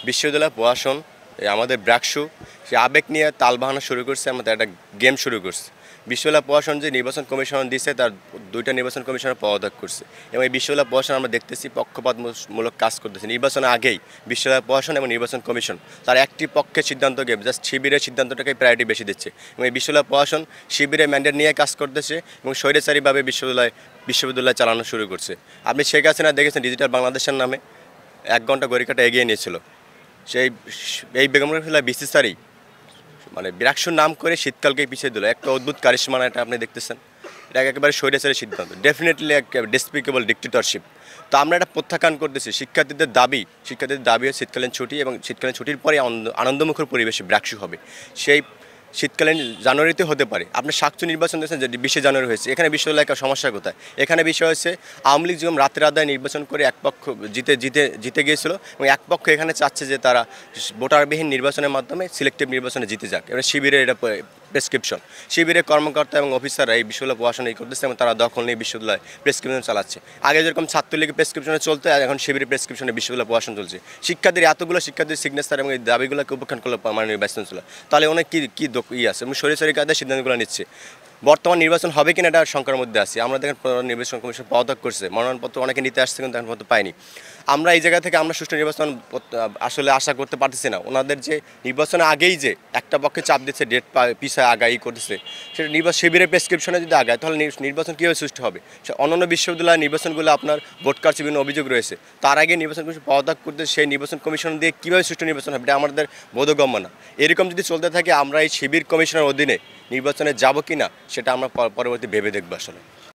বিশ্ববিদ্যালয় প্রশাসন আমাদের ব্র্যাকসু সে আবেগ নিয়ে তাল বাহানো শুরু করছে, আমাদের একটা গেম শুরু করছে। বিশ্ববিদ্যালয় প্রশাসন যে নির্বাচন কমিশন দিচ্ছে তার 2টা নির্বাচন কমিশনের পদত্যাগ করছে এবং এই বিশ্ববিদ্যালয় প্রশাসন আমরা দেখতেছি পক্ষপাতমূলক কাজ করতেছে। নির্বাচনের আগেই বিশ্ববিদ্যালয় প্রশাসন এবং নির্বাচন কমিশন তার একটি পক্ষের সিদ্ধান্তকে জাস্ট শিবিরের সিদ্ধান্তটাকে প্রায়োরিটি বেশি দিচ্ছে এবং এই বিশ্ববিদ্যালয় প্রশাসন শিবিরের ম্যান্ডেট নিয়ে কাজ করতেছে এবং স্বৈরাচারীভাবে বিশ্ববিদ্যালয় চালানো শুরু করছে। আপনি শেখ হাসিনা দেখেছেন ডিজিটাল বাংলাদেশের নামে 1 ঘন্টা গড়িকাটা এগিয়ে নিয়েছিল। এই বেগমগঞ্জ বিসিসারই মানে ব্র্যাকসুর নাম করে শীতকালকে পিছিয়ে দিল। একটা অদ্ভুত কারিশমা এটা আপনি দেখতেছেন, এটা একেবারে স্বৈরাচারী সিদ্ধান্ত, ডেফিনেটলি এক ডেসপিকেবল ডিক্টেটরশিপ। তো আমরা এটা প্রত্যাখ্যান করতেছি। শিক্ষার্থীদের দাবি শীতকালীন ছুটি এবং শীতকালীন ছুটির পরে আনন্দমুখর পরিবেশে ব্র্যাকসু হবে। সেই শীতকালীন জানুয়ারিতে হতে পারে। আপনি সাকচু নির্বাচন দিয়েছেন যে 20 জানুয়ারি হয়েছে, এখানে বিশ্ববিদ্যালয়ের একটা সমস্যা কোথায়? এখানে বিষয় হচ্ছে আওয়ামী লীগ যেমন রাতের আদায় নির্বাচন করে এক পক্ষ জিতে গিয়েছিল এবং এক পক্ষ এখানে চাচ্ছে যে তারা ভোটারবিহীন নির্বাচনের মাধ্যমে সিলেক্টিভ নির্বাচনে জিতে যাক। এবার শিবিরের এটা প্রেসক্রিপশন, শিবিরের কর্মকর্তা এবং অফিসাররা এই বিশ্ববিদ্যালয় প্রশাসন করতেছে এবং তারা দখল নিয়ে বিশ্ববিদ্যালয় প্রেসক্রিপশন চালাচ্ছে। আগে যেরকম ছাত্রলীগের প্রেসক্রিপশনে চলতে, এখন শিবিরের প্রেসক্রিপশনে বিশ্ববিদ্যালয় প্রশাসন চলছে। শিক্ষার্থীর সিগনেচার এবং এই দাবিগুলোকে উপেক্ষা করলে মাননীয় ভাইস চ্যান্সেলর, তাহলে অনেক কি আছে এবং সরিয়ে কায়দায় সিদ্ধান্তগুলো নিচ্ছে। বর্তমান নির্বাচন হবে কিনা এটা শঙ্কার মধ্যে আছে। আমরা দেখেন নির্বাচন কমিশন পদত্যাগ করছে, মনোনয়নপত্র অনেকে নিতে আসছে কিন্তু এখন পর্যন্ত পায়নি। আমরা এই জায়গা থেকে আমরা সুষ্ঠু নির্বাচন আসলে আশা করতে পারতেছি না। ওনাদের যে নির্বাচনের আগেই যে একটা পক্ষে চাপ দিচ্ছে, ডেট পিছায় আগাই করতেছে, সেটা শিবিরের প্রেসক্রিপশনে যদি আগায় তাহলে নির্বাচন কীভাবে সুষ্ঠু হবে? অন্যান্য বিশ্ববিদ্যালয় নির্বাচনগুলো আপনার ভোট কারচুপির বিভিন্ন অভিযোগ রয়েছে, তার আগে নির্বাচন কমিশন পদত্যাগ করতে সেই নির্বাচন কমিশন দিয়ে কীভাবে সুষ্ঠু নির্বাচন হবে এটা আমাদের বোধগম্য না। এরকম যদি চলতে থাকে আমরা এই শিবির কমিশনের অধীনে নির্বাচনে যাব কি না সেটা আমরা পরবর্তী ভেবে দেখবো আসলে।